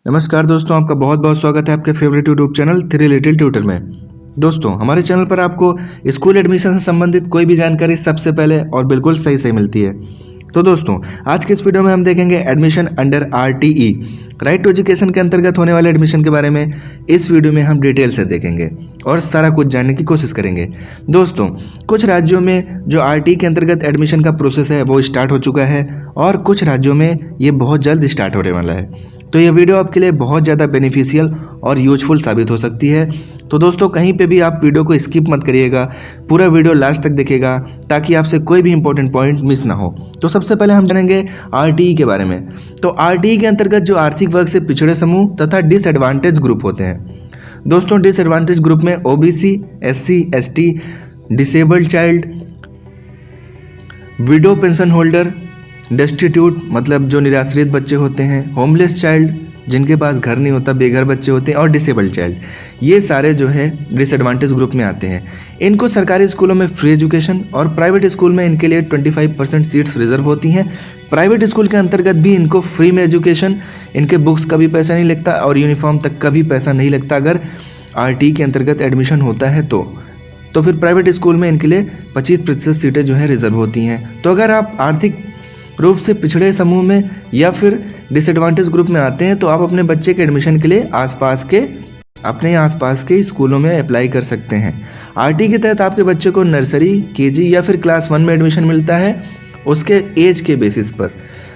नमस्कार दोस्तों, आपका बहुत बहुत स्वागत है आपके favourite YouTube channel three little tutor में। दोस्तों, हमारे चैनल पर आपको स्कूल एडमिशन से संबंधित कोई भी जानकारी सबसे पहले और बिल्कुल सही सही मिलती है। तो दोस्तों, आज के इस वीडियो में हम देखेंगे admission under RTE right to education के अंतर्गत होने वाले एडमिशन के बारे में। इस वीडियो में हम डिटेल से देखेंगे और सारा कुछ जानने की कोशिश करेंगे। दोस्तों, कुछ राज्यों में जो RTE के अंतर्गत एडमिशन का प्रोसेस है वो स्टार्ट हो चुका है और कुछ राज्यों में ये बहुत जल्द स्टार्ट होने वाला है। तो ये वीडियो आपके लिए बहुत ज़्यादा बेनिफिशियल और यूजफुल साबित हो सकती है। तो दोस्तों, कहीं पे भी आप वीडियो को स्किप मत करिएगा, पूरा वीडियो लास्ट तक देखिएगा ताकि आपसे कोई भी इंपॉर्टेंट पॉइंट मिस ना हो। तो सबसे पहले हम जानेंगे RTE के बारे में। तो RTE के अंतर्गत जो आर्थिक वर्ग से पिछड़े समूह तथा डिसएडवांटेज ग्रुप होते हैं। दोस्तों, डिसएडवांटेज ग्रुप में OBC, SC, ST, disabled child, window pension holder, destitute मतलब जो निराश्रित बच्चे होते हैं, होमलेस चाइल्ड जिनके पास घर नहीं होता, बेघर बच्चे होते हैं, और डिसेबल्ड चाइल्ड, ये सारे जो है डिसएडवांटेज ग्रुप में आते हैं। इनको सरकारी स्कूलों में फ्री एजुकेशन और प्राइवेट स्कूल में इनके लिए 25% सीट्स रिजर्व होती हैं। प्राइवेट स्कूल के अंतर्गत भी इनको फ्री में एजुकेशन, इनके बुक्स का भी पैसा नहीं लगता और यूनिफॉर्म तक का भी पैसा नहीं लगता अगर RTE के अंतर्गत एडमिशन होता है तो फिर प्राइवेट स्कूल में इनके लिए 25% सीटें जो है रिजर्व होती हैं। तो अगर आप आर्थिक रूप से पिछड़े समूह में या फिर डिसएडवांटेज ग्रुप में आते हैं तो आप अपने बच्चे के एडमिशन के लिए अपने आसपास के स्कूलों में अप्लाई कर सकते हैं। RTE के तहत आपके बच्चे को नर्सरी, KG या फिर क्लास 1 में एडमिशन मिलता है उसके एज के बेसिस पर।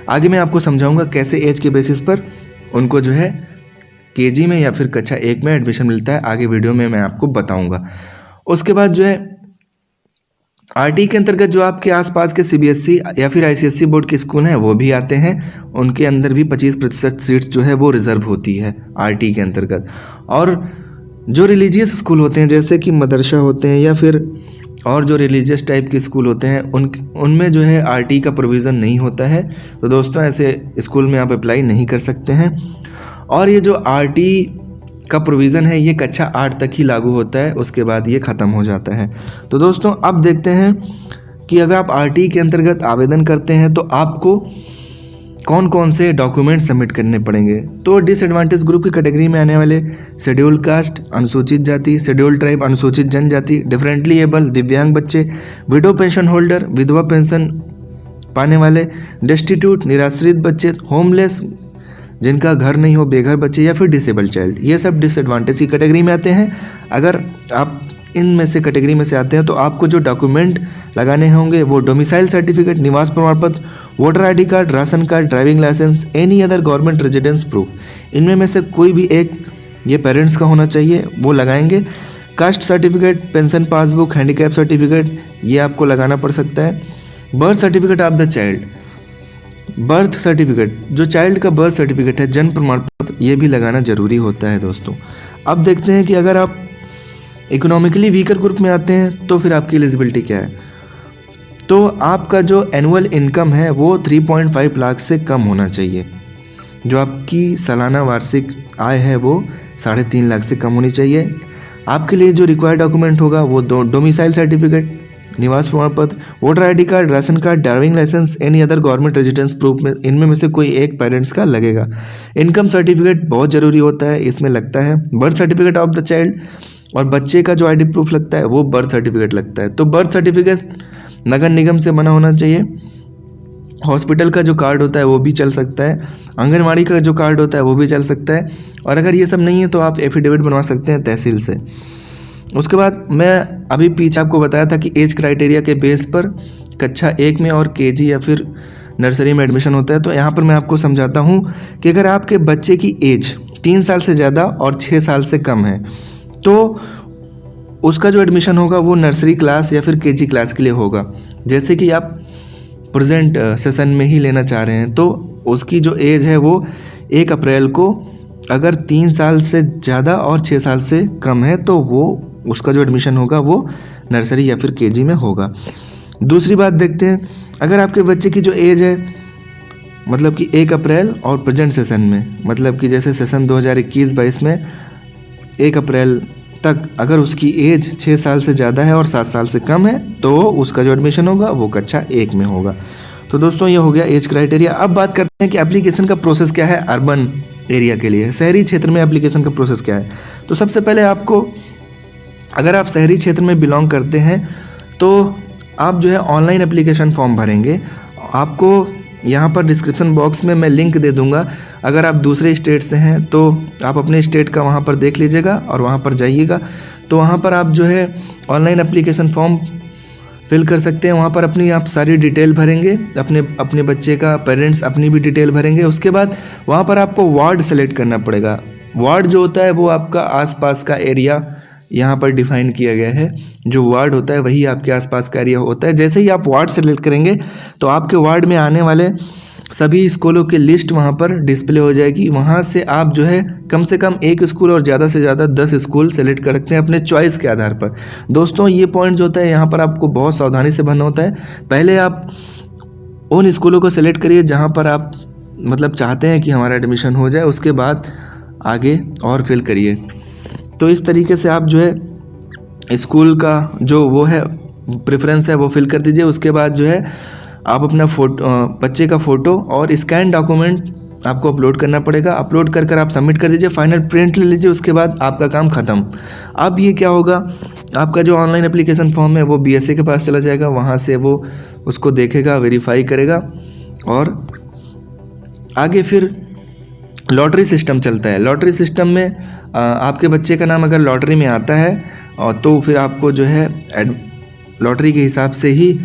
आगे मैं आपको समझाऊंगा कैसे एज के बेसिस पर उनको जो है KG में या फिर कक्षा 1 में एडमिशन मिलता है। आगे वीडियो में मैं आपको बताऊँगा। उसके बाद जो है RTE के अंतर्गत जो आपके आसपास के CBSE या फिर ICSE बोर्ड के स्कूल हैं वो भी आते हैं। उनके अंदर भी 25% सीट्स जो है वो रिजर्व होती है RTE के अंतर्गत। और जो रिलीजियस स्कूल होते हैं जैसे कि मदरसा होते हैं या फिर और जो रिलीजियस टाइप के स्कूल होते हैं उनमें जो है RTE का प्रोविज़न नहीं होता है। तो दोस्तों, ऐसे स्कूल में आप अप्लाई नहीं कर सकते हैं। और ये जो RTE का प्रोविज़न है ये कक्षा 8 तक ही लागू होता है, उसके बाद ये ख़त्म हो जाता है। तो दोस्तों, अब देखते हैं कि अगर आप RTE के अंतर्गत आवेदन करते हैं तो आपको कौन कौन से डॉक्यूमेंट सबमिट करने पड़ेंगे। तो डिसएडवांटेज ग्रुप की कैटेगरी में आने वाले शेड्यूल कास्ट, अनुसूचित जाति, शेड्यूल ट्राइब, अनुसूचित जनजाति, डिफरेंटली एबल, दिव्यांग बच्चे, विडो पेंशन होल्डर, विधवा पेंशन पाने वाले, डेस्टिट्यूट निराश्रित बच्चे, होमलेस जिनका घर नहीं हो, बेघर बच्चे या फिर डिसेबल्ड चाइल्ड, ये सब डिसएडवांटेज की कैटेगरी में आते हैं। अगर आप इनमें से कैटेगरी में से आते हैं तो आपको जो डॉक्यूमेंट लगाने होंगे वो डोमिसाइल सर्टिफिकेट, निवास प्रमाण पत्र, voter ID card, ration card, driving licence, any other government residence proof, इनमें में से कोई भी एक ये पेरेंट्स का होना चाहिए, वो लगाएंगे। Caste certificate, pension passbook, handicap certificate ये आपको लगाना पड़ सकता है। Birth certificate of the child, birth certificate जो चाइल्ड का बर्थ सर्टिफिकेट है, जन्म प्रमाण पत्र, ये भी लगाना जरूरी होता है। दोस्तों, अब देखते हैं कि अगर आप इकोनॉमिकली वीकर ग्रुप में आते हैं तो फिर आपकी एलिजिबिलिटी क्या है। तो आपका जो एनुअल इनकम है वो 3.5 लाख से कम होना चाहिए। जो आपकी सालाना वार्षिक आय है वो 3.5 लाख से कम होनी चाहिए। आपके लिए जो रिक्वायर्ड डॉक्यूमेंट होगा वो डोमिसाइल सर्टिफिकेट, निवास प्रमाण पत्र, voter ID card, ration card, driving licence, any other government residence proof में इनमें में से कोई एक पेरेंट्स का लगेगा। इनकम सर्टिफिकेट बहुत ज़रूरी होता है, इसमें लगता है। Birth certificate of the child और बच्चे का जो ID प्रूफ लगता है वो बर्थ सर्टिफिकेट लगता है। तो बर्थ सर्टिफिकेट नगर निगम से बना होना चाहिए। हॉस्पिटल का जो कार्ड होता है वो भी चल सकता है। आंगनबाड़ी का जो कार्ड होता है वो भी चल सकता है। और अगर ये सब नहीं है तो आप एफिडेविट बनवा सकते हैं तहसील से। उसके बाद मैं अभी पीछे आपको बताया था कि एज क्राइटेरिया के बेस पर कक्षा 1 में और KG या फिर नर्सरी में एडमिशन होता है। तो यहाँ पर मैं आपको समझाता हूँ कि अगर आपके बच्चे की एज 3 साल से ज़्यादा और 6 साल से कम है तो उसका जो एडमिशन होगा वो नर्सरी क्लास या फिर KG क्लास के लिए होगा। जैसे कि आप प्रेजेंट सेशन में ही लेना चाह रहे हैं तो उसकी जो एज है वो 1 अप्रैल को अगर 3 साल से ज़्यादा और 6 साल से कम है तो वो उसका जो एडमिशन होगा वो नर्सरी या फिर KG में होगा। दूसरी बात देखते हैं, अगर आपके बच्चे की जो एज है मतलब कि 1 अप्रैल और प्रेजेंट सेशन में, मतलब कि जैसे सेशन 2021-22 में 1 अप्रैल तक अगर उसकी एज 6 साल से ज़्यादा है और 7 साल से कम है तो उसका जो एडमिशन होगा वो कक्षा 1 में होगा। तो दोस्तों, ये हो गया एज क्राइटेरिया। अब बात करते हैं कि एप्लीकेशन का प्रोसेस क्या है अर्बन एरिया के लिए। शहरी क्षेत्र में एप्लीकेशन का प्रोसेस क्या है? तो सबसे पहले आपको, अगर आप शहरी क्षेत्र में बिलोंग करते हैं तो आप जो है ऑनलाइन एप्लीकेशन फॉर्म भरेंगे। आपको यहाँ पर डिस्क्रिप्शन बॉक्स में मैं लिंक दे दूँगा। अगर आप दूसरे स्टेट से हैं तो आप अपने स्टेट का वहाँ पर देख लीजिएगा और वहाँ पर जाइएगा, तो वहाँ पर आप जो है ऑनलाइन एप्लीकेशन फॉर्म फिल कर सकते हैं। वहाँ पर अपनी आप सारी डिटेल भरेंगे, अपने बच्चे का, पेरेंट्स अपनी भी डिटेल भरेंगे। उसके बाद वहाँ पर आपको वार्ड सेलेक्ट करना पड़ेगा। वार्ड जो होता है वो आपका आसपास का एरिया यहाँ पर डिफाइन किया गया है। जो वार्ड होता है वही आपके आसपास का एरिया होता है। जैसे ही आप वार्ड सेलेक्ट करेंगे तो आपके वार्ड में आने वाले सभी स्कूलों की लिस्ट वहाँ पर डिस्प्ले हो जाएगी। वहाँ से आप जो है कम से कम एक स्कूल और ज़्यादा से ज़्यादा 10 स्कूल सेलेक्ट कर सकते हैं अपने चॉइस के आधार पर। दोस्तों ये पॉइंट जो होता है यहाँ पर आपको बहुत सावधानी से भरना होता है। पहले आप उन स्कूलों को सेलेक्ट करिए जहाँ पर आप मतलब चाहते हैं कि हमारा एडमिशन हो जाए, उसके बाद आगे और फिल करिए। तो इस तरीके से आप जो है स्कूल का जो वो है प्रेफरेंस है वो फिल कर दीजिए। उसके बाद जो है आप अपना बच्चे का फ़ोटो और स्कैन डॉक्यूमेंट आपको अपलोड करना पड़ेगा। अपलोड कर आप सबमिट कर दीजिए, फाइनल प्रिंट ले लीजिए, उसके बाद आपका काम ख़त्म। अब ये क्या होगा, आपका जो ऑनलाइन एप्लीकेशन फॉर्म है वो BSA के पास चला जाएगा। वहाँ से वो उसको देखेगा, वेरीफाई करेगा और आगे फिर लॉटरी सिस्टम चलता है। लॉटरी सिस्टम में आपके बच्चे का नाम अगर लॉटरी में आता है तो फिर आपको जो है लॉटरी के हिसाब से ही,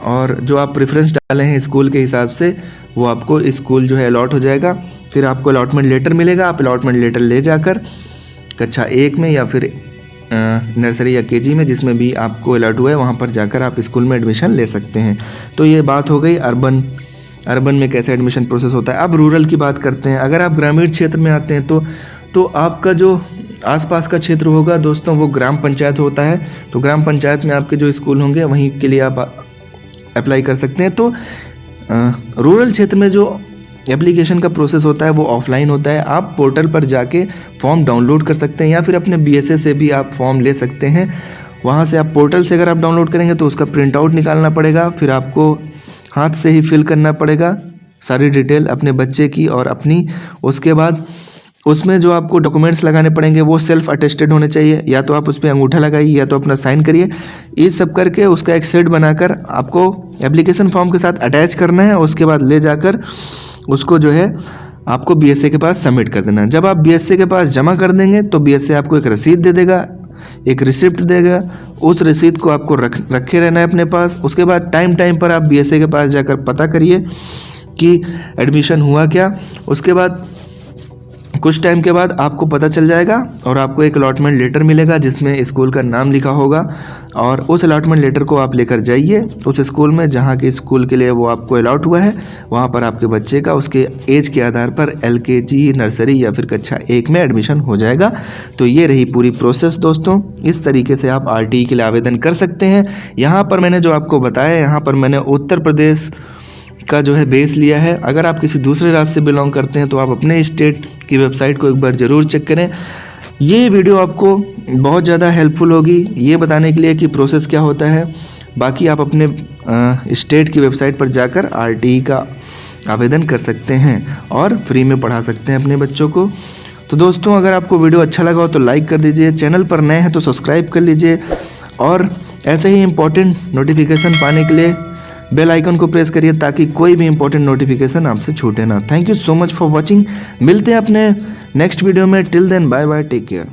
और जो आप प्रेफरेंस डाले हैं स्कूल के हिसाब से, वो आपको स्कूल जो है अलॉट हो जाएगा। फिर आपको अलॉटमेंट लेटर मिलेगा। आप अलॉटमेंट लेटर ले जाकर कक्षा 1 में या फिर नर्सरी या KG में, जिसमें भी आपको अलॉट हुआ है, वहाँ पर जाकर आप स्कूल में एडमिशन ले सकते हैं। तो ये बात हो गई अर्बन में कैसे एडमिशन प्रोसेस होता है। अब रूरल की बात करते हैं। अगर आप ग्रामीण क्षेत्र में आते हैं तो आपका जो आसपास का क्षेत्र होगा दोस्तों वो ग्राम पंचायत होता है। तो ग्राम पंचायत में आपके जो स्कूल होंगे वहीं के लिए आप अप्लाई कर सकते हैं। तो रूरल क्षेत्र में जो एप्लीकेशन का प्रोसेस होता है वो ऑफलाइन होता है। आप पोर्टल पर जाके फॉर्म डाउनलोड कर सकते हैं या फिर अपने BSA से भी आप फॉर्म ले सकते हैं। वहाँ से आप पोर्टल से अगर आप डाउनलोड करेंगे तो उसका प्रिंट आउट निकालना पड़ेगा, फिर आपको हाथ से ही फिल करना पड़ेगा सारी डिटेल अपने बच्चे की और अपनी। उसके बाद उसमें जो आपको डॉक्यूमेंट्स लगाने पड़ेंगे वो सेल्फ अटेस्टेड होने चाहिए। या तो आप उस पर अंगूठा लगाइए या तो अपना साइन करिए। ये सब करके उसका एक सेट बनाकर आपको एप्लीकेशन फॉर्म के साथ अटैच करना है। उसके बाद ले जाकर उसको जो है आपको BSA के पास सबमिट कर देना है। जब आप BSA के पास जमा कर देंगे तो BSA आपको एक रसीद दे देगा, एक रिसिप्ट देगा। उस रसीद को आपको रखे रहना है अपने पास। उसके बाद टाइम पर आप BSA के पास जाकर पता करिए कि एडमिशन हुआ क्या। उसके बाद कुछ टाइम के बाद आपको पता चल जाएगा और आपको एक अलॉटमेंट लेटर मिलेगा जिसमें स्कूल का नाम लिखा होगा। और उस अलॉटमेंट लेटर को आप लेकर जाइए उस स्कूल में जहाँ के स्कूल के लिए वो आपको अलॉट हुआ है। वहाँ पर आपके बच्चे का उसके एज के आधार पर LKG, नर्सरी या फिर कक्षा 1 में एडमिशन हो जाएगा। तो ये रही पूरी प्रोसेस दोस्तों। इस तरीके से आप RTE के लिए आवेदन कर सकते हैं। यहाँ पर मैंने जो आपको बताया, यहाँ पर मैंने उत्तर प्रदेश का जो है बेस लिया है। अगर आप किसी दूसरे राज्य से बिलोंग करते हैं तो आप अपने स्टेट की वेबसाइट को एक बार ज़रूर चेक करें। ये वीडियो आपको बहुत ज़्यादा हेल्पफुल होगी ये बताने के लिए कि प्रोसेस क्या होता है। बाकी आप अपने स्टेट की वेबसाइट पर जाकर RTE का आवेदन कर सकते हैं और फ्री में पढ़ा सकते हैं अपने बच्चों को। तो दोस्तों अगर आपको वीडियो अच्छा लगा हो तो लाइक कर दीजिए, चैनल पर नए हैं तो सब्सक्राइब कर लीजिए और ऐसे ही इम्पोर्टेंट नोटिफिकेशन पाने के लिए बेल आइकन को प्रेस करिए ताकि कोई भी इंपॉर्टेंट नोटिफिकेशन आपसे छूटे ना। Thank you so much for watching. मिलते हैं अपने नेक्स्ट वीडियो में। Till then bye bye, take care.